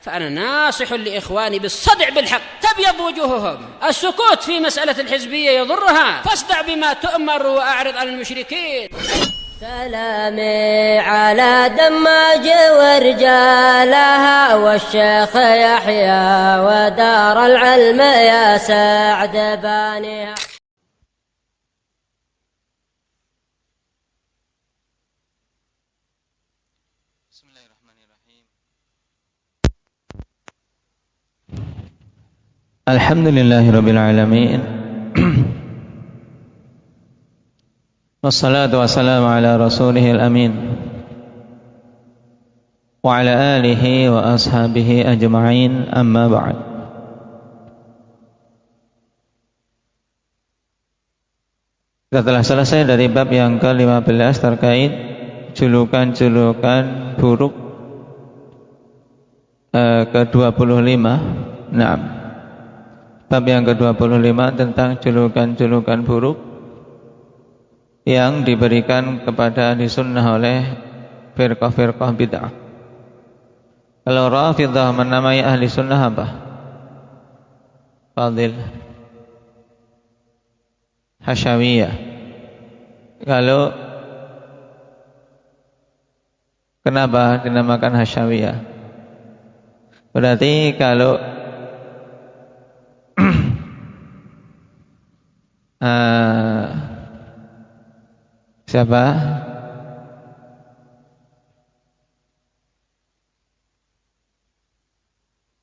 فأنا ناصح لإخواني بالصدع بالحق تبيض وجوههم. السكوت في مسألة الحزبية يضرها، فاصدع بما تؤمر وأعرض عن المشركين. سلامي على دماج ورجالها والشيخ يحيى ودار العلم يا سعد بانيها. بسم الله الرحمن الرحيم. الحمد لله رب العالمين. والصلاة والسلام على رسوله الأمين وعلى آله وأصحابه أجمعين. أما بعد. Kita telah selesai dari bab yang ke-15 terkait julukan-julukan buruk ke-25. Nah, bab yang ke-25 tentang julukan-julukan buruk yang diberikan kepada ahli sunnah oleh firqah-firqah bid'ah. Kalau Rafidhah menamai ahli sunnah apa? Fadil. Hasyawiyah. Kalau kenapa dinamakan Hasyawiyah? Berarti kalau siapa?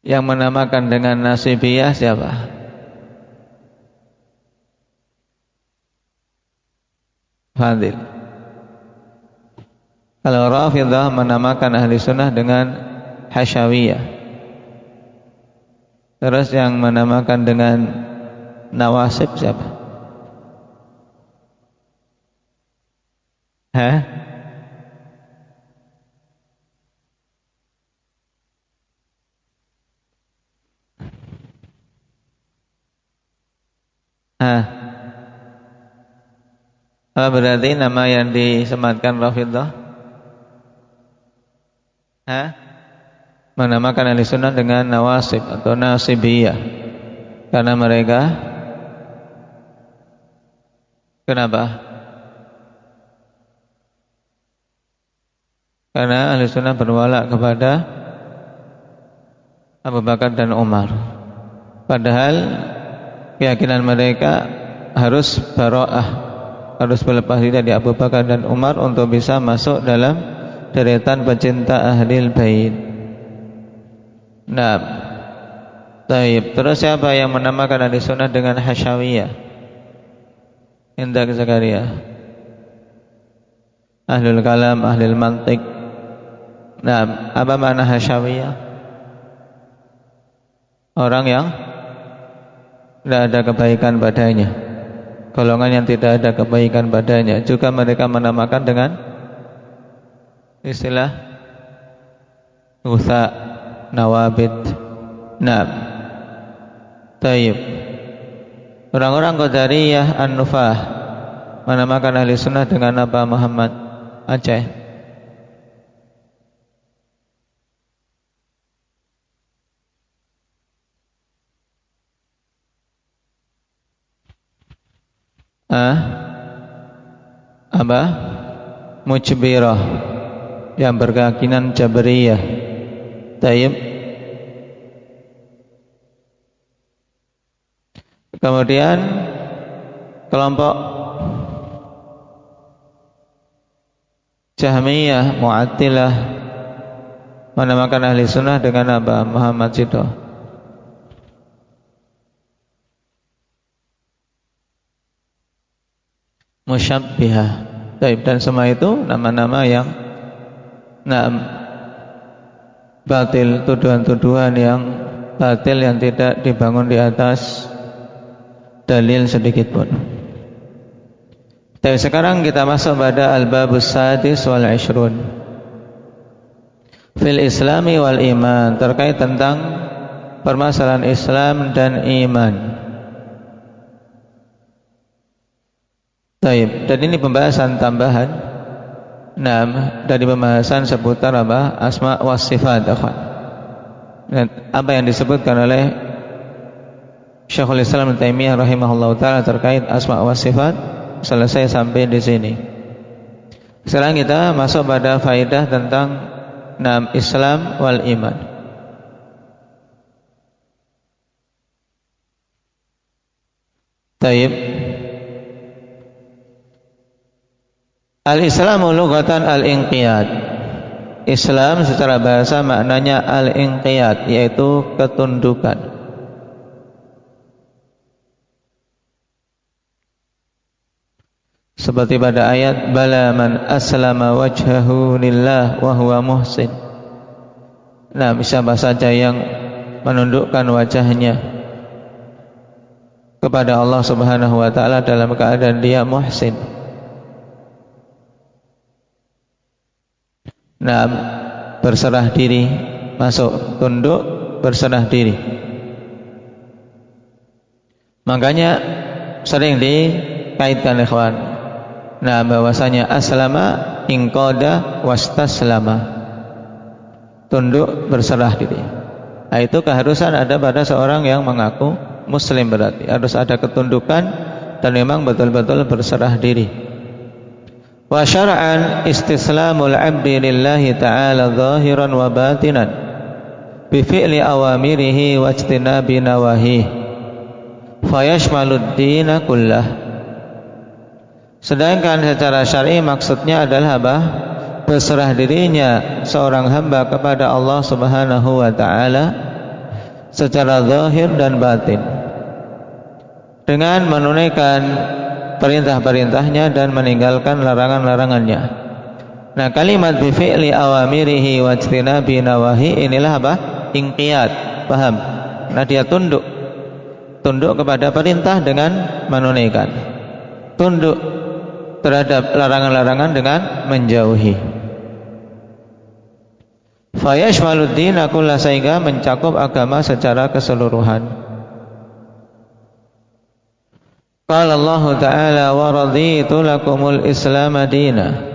Yang menamakan dengan Nasibiyah siapa? Fadil. Kalau Rafidhah menamakan ahli sunnah dengan Hasyawiyah. Terus yang menamakan dengan Nawasib siapa? Apa berarti nama yang disematkan Rafidhah? Menamakan ahli sunnah dengan Nawasib atau Nasibiyah. Karena mereka kenapa? Karena ahli sunnah berwala kepada Abu Bakar dan Umar. Padahal keyakinan mereka harus bara'ah, harus berlepas diri dari Abu Bakar dan Umar untuk bisa masuk dalam deretan pecinta ahlil bait. Nah, baik. Terus siapa yang menamakan ahli sunnah dengan Hasyawiyah? Indak Zakaria. Ahlul kalam, ahlul mantiq. Nah, apa makna Hasyawiyah? Orang yang tidak ada kebaikan padanya, golongan yang tidak ada kebaikan padanya. Juga mereka menamakan dengan istilah Ghusa, Nawabid. Nah, taib. Orang-orang Qadariyah An-Nufah menamakan ahli sunnah dengan apa? Muhammad Aceh. Apa? Mujbirah, yang berkeyakinan Jabriyah. Taib. Kemudian kelompok Jahmiyah, Mu'attilah menamakan ahli sunnah dengan apa? Muhammad Sidho. Musyabbihah. Taib. Dan semua itu nama-nama yang batil, tuduhan-tuduhan yang batil yang tidak dibangun di atas dalil sedikit pun. Tapi sekarang kita masuk pada al-babus sadis wal ishrun fil islami wal iman, terkait tentang permasalahan Islam dan iman. Taib. Dan ini pembahasan tambahan dari pembahasan seputar apa? Asma wa sifat. apa yang disebutkan oleh Syekhul Islam Ibnu Taimiyah rahimahullahu taala terkait asma wa sifat selesai sampai di sini. Sekarang kita masuk pada faedah tentang Islam wal iman. Taib. Al-Islamu lughatan al-inqiyad. Islam secara bahasa maknanya al-inqiyad, yaitu ketundukan. Seperti pada ayat bala man aslama wajhahu lillah wa huwa muhsin. Siapa saja yang menundukkan wajahnya kepada Allah Subhanahu wa taala dalam keadaan dia muhsin. Berserah diri, masuk tunduk, berserah diri. Makanya sering dikaitkan ikhwan, bahwasanya aslama inqada wastaslama, tunduk berserah diri. Itu keharusan ada pada seorang yang mengaku muslim, berarti harus ada ketundukan dan memang betul-betul berserah diri. Wa syar'an istislamul 'abdi lillahi ta'ala zahiran wa batinan bi fi'li awamirihi wa ijtinabi nawahihi fayashmalud dina kullah. Sedangkan secara syar'i maksudnya adalah apa? Berserah dirinya seorang hamba kepada Allah Subhanahu wa taala secara zahir dan batin dengan menunaikan perintah-perintahnya dan meninggalkan larangan-larangannya. Kalimat bi fi'li awamirihi wa ijtinabi nawahi inilah apa? Inqiyad, paham? Dia tunduk kepada perintah dengan menunaikan, tunduk terhadap larangan-larangan dengan menjauhi. Fayashmalud dina kullah, sehingga mencakup agama secara keseluruhan. Qala Allah Ta'ala wa raditu lakumul Islam dina,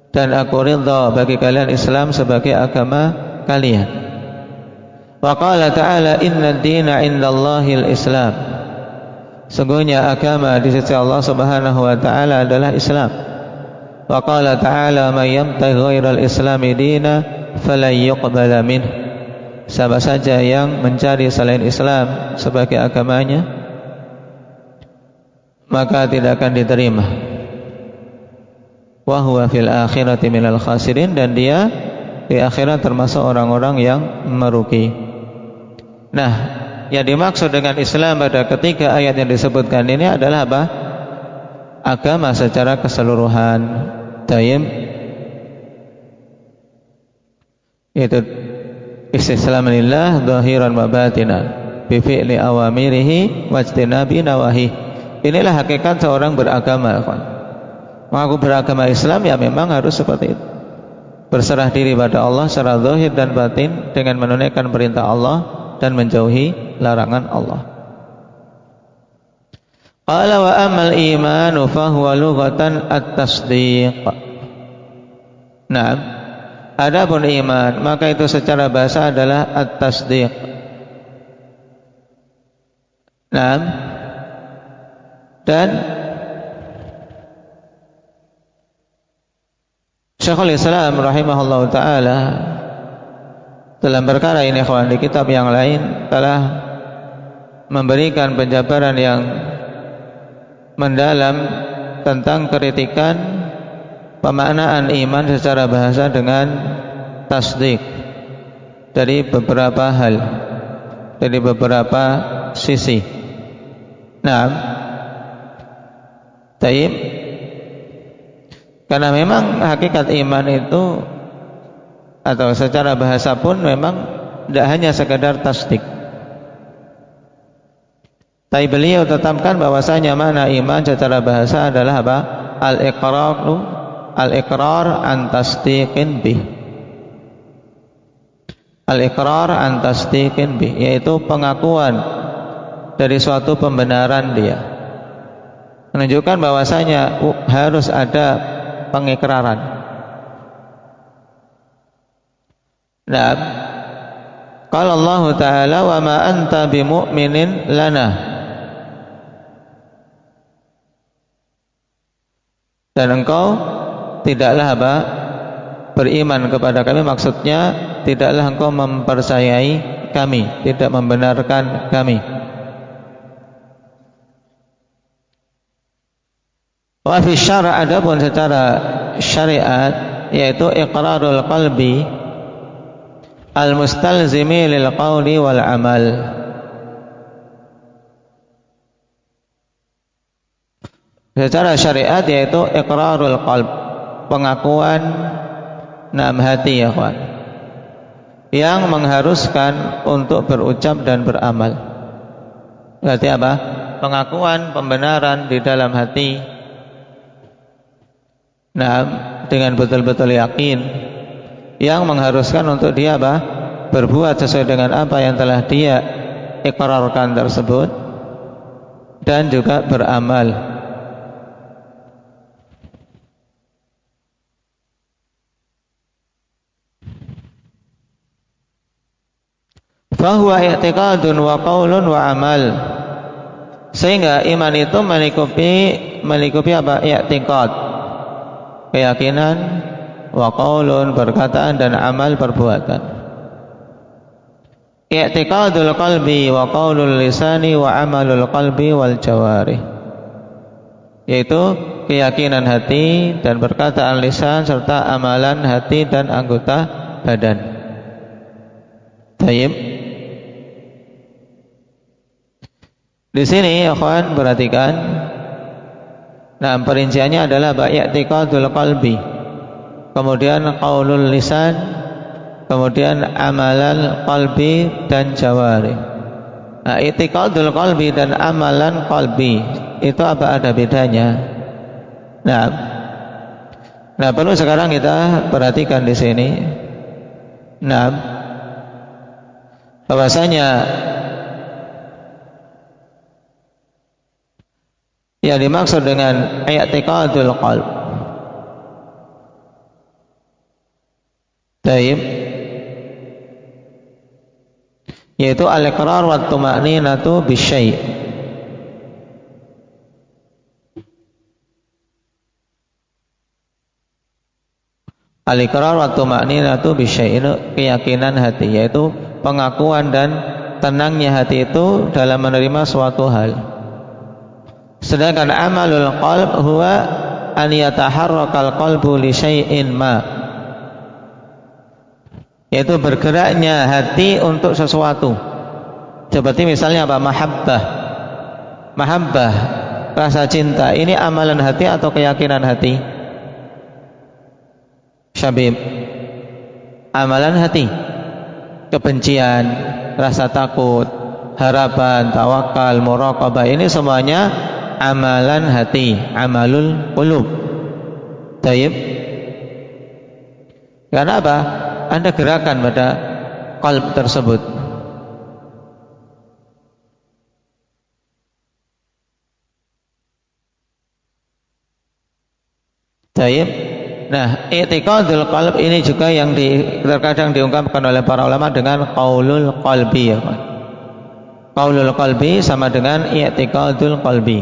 dan aku ridha bagi kalian Islam sebagai agama kalian. Wa qala ta'ala inna dina indallahil Islam, sungguhnya agama di sisi Allah Subhanahu wa taala adalah Islam. Wa qala ta'ala may yamtaghi ghairal islami dina falan yuqbala minh, siapa saja yang mencari selain Islam sebagai agamanya maka tidak akan diterima. Wa huwa fil akhirati minal khasirin, dan dia di akhirat termasuk orang-orang yang merugi. Yang dimaksud dengan Islam pada ketiga ayat yang disebutkan ini adalah apa? Agama secara keseluruhan. Tayyib, yaitu istislamu lillah zahiran wa batinan bi fi'li awamirihi wa ijtinabi nawahi. Inilah hakikat seorang beragama, kawan. Mengaku beragama Islam ya memang harus seperti itu. Berserah diri pada Allah secara zahir dan batin dengan menunaikan perintah Allah dan menjauhi larangan Allah. Qala wa amal imanu fa huwa lughatan at-tasdiq. Adapun iman maka itu secara bahasa adalah at-tasdiq. Dan Syekhul Islam rahimahullah ta'ala dalam perkara ini, kawan, di kitab yang lain telah memberikan penjabaran yang mendalam tentang kritikan pemaknaan iman secara bahasa dengan tasdik dari beberapa hal, dari beberapa sisi. Taib, karena memang hakikat iman itu atau secara bahasa pun memang tidak hanya sekedar tasdik. Tapi beliau tetapkan bahwasanya makna iman secara bahasa adalah apa? Al-iqrar an tasdiqin bih. Al-iqrar an tasdiqin bih, yaitu pengakuan dari suatu pembenaran dia, menunjukkan bahwasanya harus ada pengikraran. Qala Allah Ta'ala wa ma anta bimu'minin lana. Dan engkau tidaklah apa? Beriman kepada kami, maksudnya tidaklah engkau mempercayai kami, tidak membenarkan kami. Wa fi syara', adapun secara syariat, yaitu iqrarul qalbi al-mustalzimi lil qawli wal amal. Secara syariat yaitu iqrarul qalb, pengakuan hati ya kawan, yang mengharuskan untuk berucap dan beramal. Berarti apa? Pengakuan, pembenaran di dalam hati, dengan betul-betul yakin, yang mengharuskan untuk dia apa? Berbuat sesuai dengan apa yang telah dia ikrarkan tersebut, dan juga beramal. Fahuwa i'tiqadun wa qaulun wa amal. Sehingga iman itu melikupi apa? I'tiqad, keyakinan, wa qaulun, perkataan, dan amal, perbuatan. I'tiqadul qalbi wa qaulul lisani wa amalul qalbi wal jawarih, yaitu keyakinan hati dan perkataan lisan serta amalan hati dan anggota badan. Tayyib. Di sini ya kawan, perhatikan. Perinciannya adalah i'tiqadul qalbi, kemudian qaulul lisan, kemudian amalan qalbi dan jawari. I'tiqadul qalbi dan amalan qalbi itu apa, ada bedanya? Perlu sekarang kita perhatikan di sini. Bahwasanya yang dimaksud dengan i'tiqadul qalb, taib, yaitu al-iqrar wa tuma'ninatu bisyai'. Al-iqrar wa tuma'ninatu bisyai', itu keyakinan hati, yaitu pengakuan dan tenangnya hati itu dalam menerima suatu hal. Sedangkan amalul qalb huwa an yataharrakal qalbu li syai'in ma, yaitu bergeraknya hati untuk sesuatu. Seperti misalnya apa? Mahabbah, rasa cinta. Ini amalan hati atau keyakinan hati? Syabib, amalan hati. Kebencian, rasa takut, harapan, tawakal, muraqabah, ini semuanya amalan hati, amalul qulub. Taib. Karena apa? Ada gerakan pada qalb tersebut. Taib. I'tiqadul qalb ini juga yang terkadang diungkapkan oleh para ulama dengan qaulul qalbi, ya Pak. Qaulul qalbi sama dengan i'tiqadul qalbi.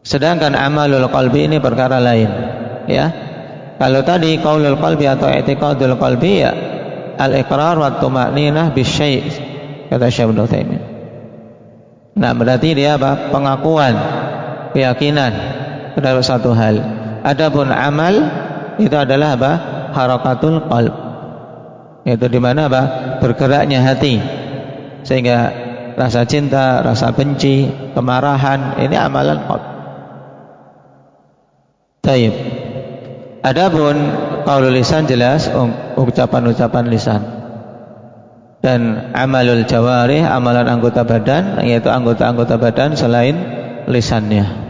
Sedangkan amalul qalbi ini perkara lain, ya. Kalau tadi qaulul qalbi atau i'tiqadul qalbi, ya al-iqrar wa tuma'ninah bisyai', kata Syekh Ibnu Utsaimin. Berarti dia apa? Pengakuan, keyakinan terhadap satu hal. Adapun amal itu adalah apa? Harakatul qalb, yaitu di mana apa? Bergeraknya hati, sehingga rasa cinta, rasa benci, kemarahan, ini amalan qalb. Taib. Adapun qaulul lisan jelas ucapan-ucapan lisan. Dan amalul jawarih, amalan anggota badan, yaitu anggota-anggota badan selain lisannya.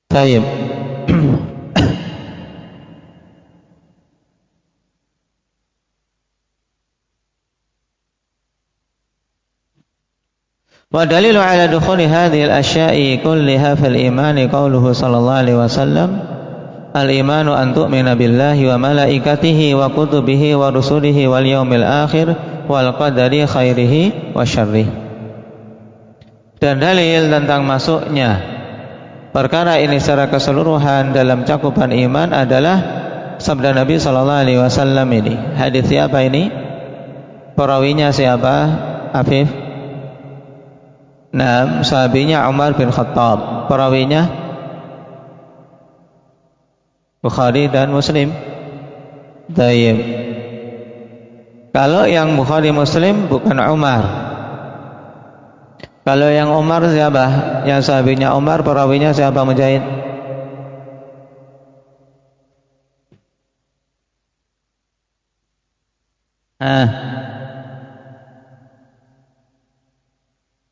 Taib. ودليل على دخول هذه الأشياء كلها في الإيمان قوله صلى الله عليه وسلم al-imanu an tu'mina billahi wa malaikatihi wa kutubihi wa rusulihi wal yaumil akhir wal qadari khairihi wa syarrihi. Dan dalil tentang masuknya perkara ini secara keseluruhan dalam cakupan iman adalah sabda Nabi sallallahu alaihi wasallam ini. Hadis siapa ini? Perawinya siapa? Afif? Nah, sahabinya Umar bin Khattab. Perawinya Bukhari dan Muslim. Tayyib. Kalau yang Bukhari Muslim bukan Umar. Kalau yang Umar siapa? Yang sahabinya Umar, perawinya siapa Mujahid?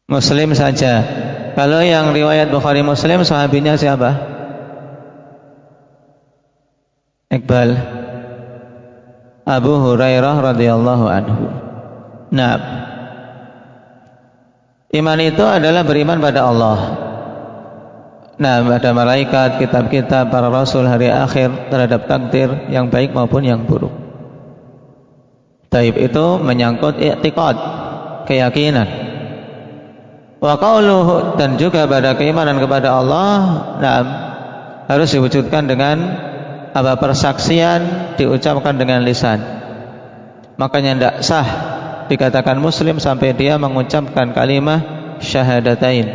Muslim saja. Kalau yang riwayat Bukhari Muslim sahabinya siapa? Iqbal. Abu Hurairah radhiyallahu anhu. Nah, iman itu adalah beriman pada Allah. Nah, pada malaikat, kitab-kitab, para rasul, hari akhir, terhadap takdir yang baik maupun yang buruk. Taib itu menyangkut i'tiqad, keyakinan. Wa qauluhu, dan juga pada keimanan kepada Allah, nah, harus diwujudkan dengan apa? Persaksian, diucapkan dengan lisan. Makanya tidak sah dikatakan muslim sampai dia mengucapkan kalimat syahadatain.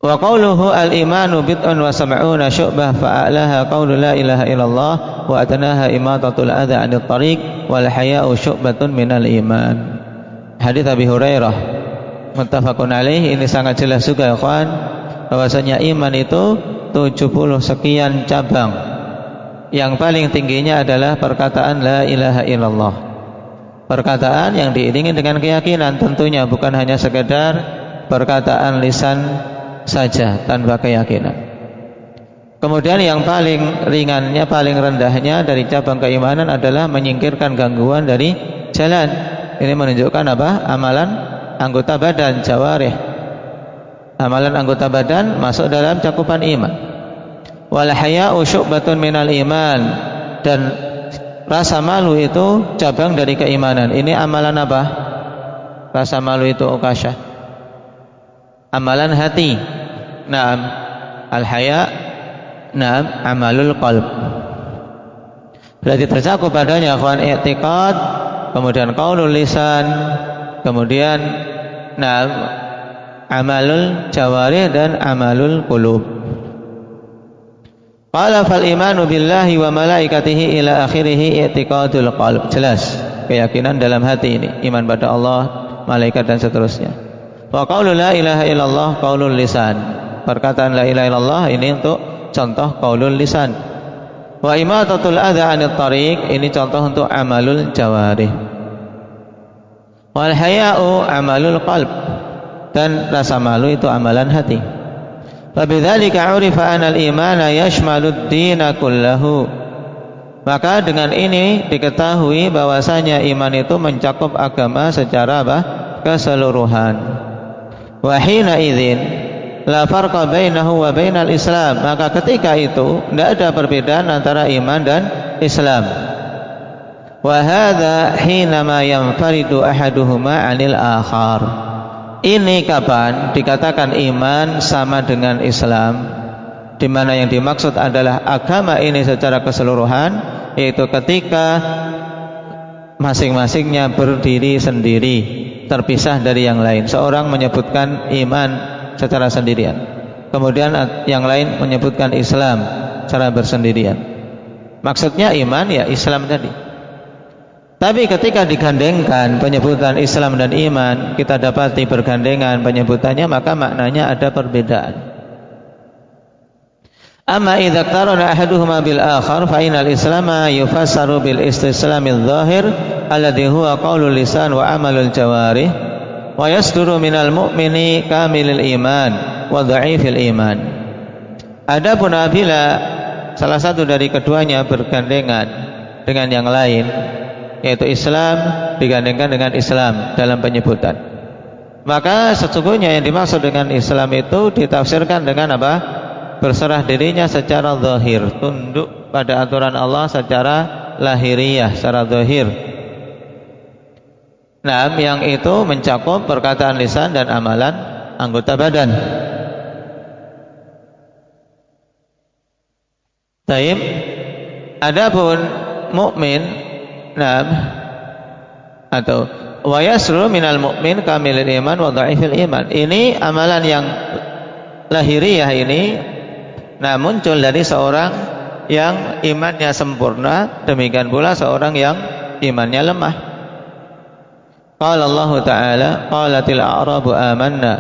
Wa qauluhu al-imanu bid'un wa sab'una syu'bah fa'alaha qaulu la ilaha illallah wa adnaha imatatul adha 'anil tariq wal haya'u syu'batun minal iman. Hadits Abi Hurairah muttafaqun alaih. Ini sangat jelas juga ya kawan, bahwasanya iman itu 70 sekian cabang. Yang paling tingginya adalah perkataan la ilaha illallah. Perkataan yang diiringi dengan keyakinan, tentunya bukan hanya sekedar perkataan lisan saja tanpa keyakinan. Kemudian yang paling ringannya, paling rendahnya dari cabang keimanan adalah menyingkirkan gangguan dari jalan. Ini menunjukkan apa? Amalan anggota badan, jawarih. Amalan anggota badan masuk dalam cakupan iman. Wal haya'u syu'batun minal iman, dan rasa malu itu cabang dari keimanan. Ini amalan apa? Rasa malu itu Ukasha. Amalan hati. Naam. Al-haya', naam, amalul qalb. Berarti tercakup padanya akhwan i'tiqad, kemudian qaulul lisan, kemudian naam, amalul jawarih dan amalul qulub. Qala fal imanu billahi wa malaikatihi ila akhirih i'tiqadul qalb. Jelas keyakinan dalam hati ini, iman pada Allah, malaikat dan seterusnya. Wa qaulu la ilaha illallah qaulul lisan. Perkataan la ilaha illallah ini untuk contoh qaulul lisan. Wa imatatul adha 'anil tariq, ini contoh untuk amalul jawarih. Wal haya'u amalul qalb, dan rasa malu itu amalan hati. Fabidzalika 'urifa anna al-imana yashmalud dina kullahu. Maka dengan ini diketahui bahwasanya iman itu mencakup agama secara apa? Keseluruhan. Wa hina idzin la farqa bainahu wa bainal Islam. Maka ketika itu tidak ada perbedaan antara iman dan Islam. Wa hadza hina ma yanfaridu ahaduhuma 'anil akhar. Ini kapan dikatakan iman sama dengan Islam, di mana yang dimaksud adalah agama ini secara keseluruhan, yaitu ketika masing-masingnya berdiri sendiri, terpisah dari yang lain. Seorang menyebutkan iman secara sendirian, kemudian yang lain menyebutkan Islam secara bersendirian. Maksudnya iman ya Islam tadi. Tapi ketika digandengkan penyebutan Islam dan iman, kita dapati bergandengan penyebutannya, maka maknanya ada perbedaan. Amma idza qarana ahaduhuma bil akhar fa innal islama yufassaru bil istislamil zahir alladhi huwa qaulul lisan wa amalul jawarih wa yasduru minal mu'mini kamilil iman wa dha'ifil iman. Adapun apabila salah satu dari keduanya bergandengan dengan yang lain, yaitu Islam digandengkan dengan Islam dalam penyebutan, maka sesungguhnya yang dimaksud dengan Islam itu ditafsirkan dengan apa? berserah dirinya secara zahir, tunduk pada aturan Allah secara lahiriah, secara zahir. Nah, yang itu mencakup perkataan lisan dan amalan anggota badan. Taib. Adapun mukmin, nah, atau wa yasru minal mu'min kamilil iman wa dha'ifil iman. Ini amalan yang lahiriah ini, nah, muncul dari seorang yang imannya sempurna, demikian pula seorang yang imannya lemah. Qala Allah Ta'ala, qalatil a'rabu amanna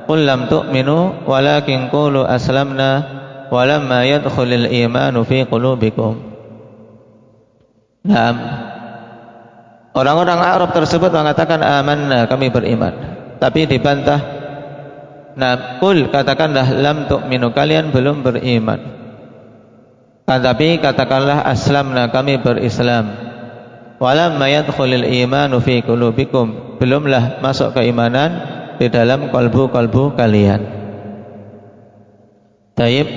qul lam tu'minu walakin qulu aslamna walamma yadkhulul imanu fi qulubikum. Nah, orang-orang Arab tersebut mengatakan amanna, kami beriman, tapi dibantah. Nah, qul, katakanlah, lam tu'minu, kalian belum beriman. Tapi katakanlah aslamna, kami berislam. Walamma yadkhulul imanu fi qulubikum, belumlah masuk keimanan di dalam kalbu-kalbu kalian. Taib.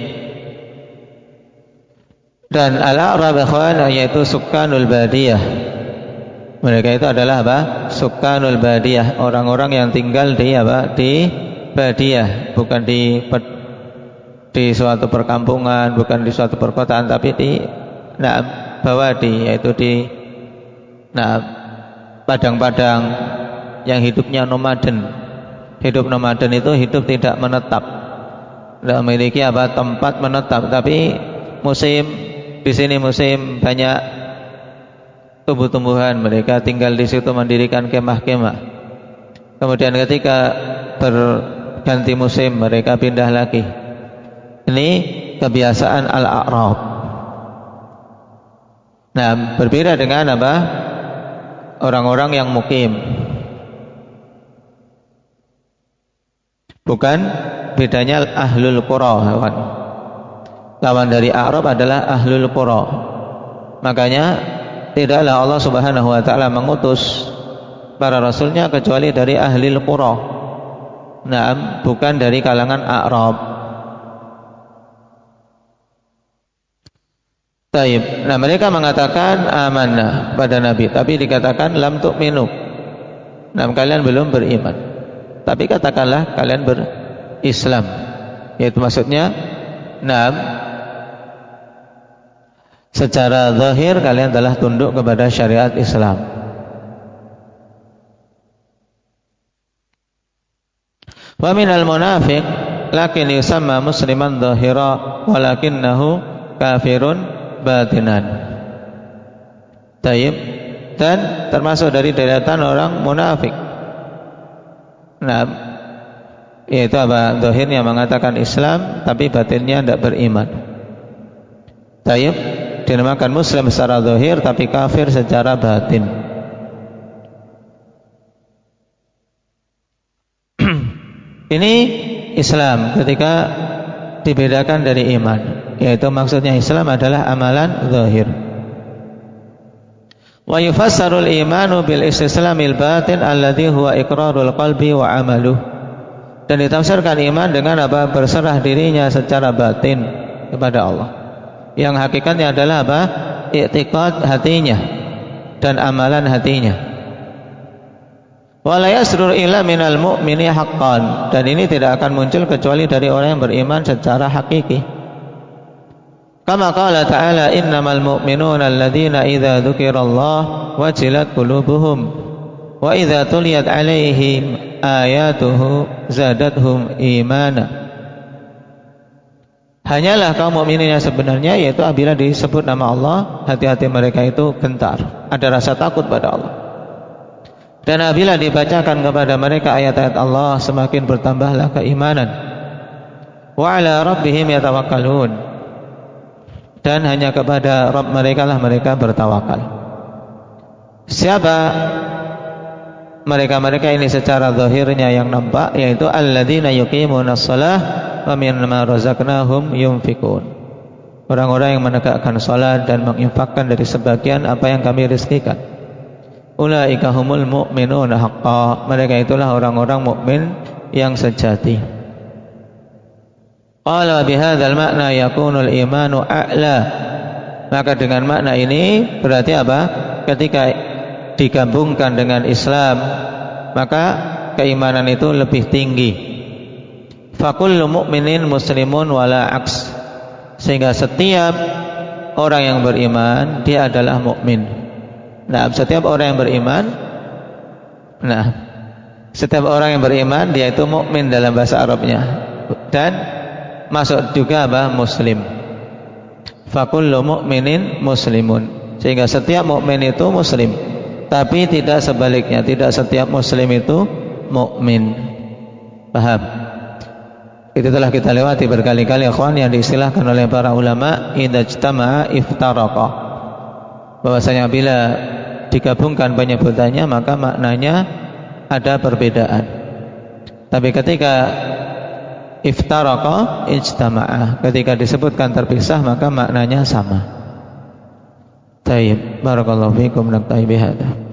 Dan al-a'rab ikhwan, yaitu sukanul badiyah. Mereka itu adalah apa? Sukanul badiyah, orang-orang yang tinggal di apa? Di badiyah, bukan di suatu perkampungan, bukan di suatu perkotaan, tapi di bawadi, yaitu di padang-padang yang hidupnya nomaden. Hidup nomaden itu hidup tidak menetap, tidak memiliki apa? Tempat menetap, tapi musim di sini musim banyak tumbuh-tumbuhan, mereka tinggal di situ mendirikan kemah-kemah. Kemudian ketika berganti musim mereka pindah lagi. Ini kebiasaan al-a'rab. Nah, berbeda dengan apa? Orang-orang yang mukim. Bukan, bedanya ahlul qura. Lawan dari a'rab adalah ahlul qura. Makanya tidaklah Allah Subhanahu wa taala mengutus para rasulnya kecuali dari ahlil qura. Nah, bukan dari kalangan a'rab. Taib. Nah, mereka mengatakan amanah pada Nabi, tapi dikatakan lam tu'minu. Nah, kalian belum beriman. Tapi katakanlah kalian berislam. Yaitu maksudnya, secara zahir kalian telah tunduk kepada syariat Islam. Wa minal munafiq lakin yusamma musliman zahira walakinnahu kafirun batinan. Taib. Dan termasuk dari deretan orang munafik. Nah, yaitu apa? Zahirnya mengatakan Islam tapi batinnya tidak beriman. Taib. Dinamakan muslim secara zahir tapi kafir secara batin. Ini Islam ketika dibedakan dari iman, yaitu maksudnya Islam adalah amalan zahir. Wa yufassarul imanu bil istislamil batin alladhi huwa iqrarul qalbi wa amaluh. Dan ditafsirkan iman dengan apa? Berserah dirinya secara batin kepada Allah, yang hakikatnya adalah apa? I'tiqad hatinya dan amalan hatinya. Wala yasrur illa minal mu'mini haqqan, dan ini tidak akan muncul kecuali dari orang yang beriman secara hakiki. Kama qala ta'ala innamal mu'minuna alladzina idza dzukirallah wajilat qulubuhum wa idza tuliyat 'alaihim ayatuhu zadathum imana. Hanyalah kaum mukminin yang sebenarnya, yaitu apabila disebut nama Allah, hati-hati mereka itu gentar, ada rasa takut pada Allah. Dan apabila dibacakan kepada mereka ayat-ayat Allah, semakin bertambahlah keimanan. Wa ala rabbihim yatawakkalun, dan hanya kepada Rabb mereka lah mereka bertawakal. Siapa mereka-mereka ini secara zahirnya yang nampak, yaitu alladzina yuqimunas shalah wa mimma razaqnahum yunfikun, orang-orang yang menegakkan salat dan menginfakkan dari sebagian apa yang kami rizkikan. Ulaika humul mu'minuna haqqan, mereka itulah orang-orang mukmin yang sejati. Qala bihadzal makna yakunul imanu a'la. Maka dengan makna ini berarti apa? Ketika digabungkan dengan Islam, maka keimanan itu lebih tinggi. Fakullu mu'minin muslimun wala aks. Sehingga setiap orang yang beriman dia adalah mukmin. Nah, setiap orang yang beriman, setiap orang yang beriman dia itu mukmin dalam bahasa Arabnya. Dan masuk juga apa? Muslim. Fakullu mu'minin muslimun. Sehingga setiap mukmin itu muslim. Tapi tidak sebaliknya, tidak setiap muslim itu mukmin. Paham? Itu telah kita lewati berkali-kali ikhwan, yang diistilahkan oleh para ulama idza ijtama'a iftaraqa. Bahwasanya bila digabungkan penyebutannya maka maknanya ada perbedaan. Tapi ketika iftaraqa ijtama'a, ketika disebutkan terpisah maka maknanya sama. Baik, barakallahu fiikum, naktafi bihadza.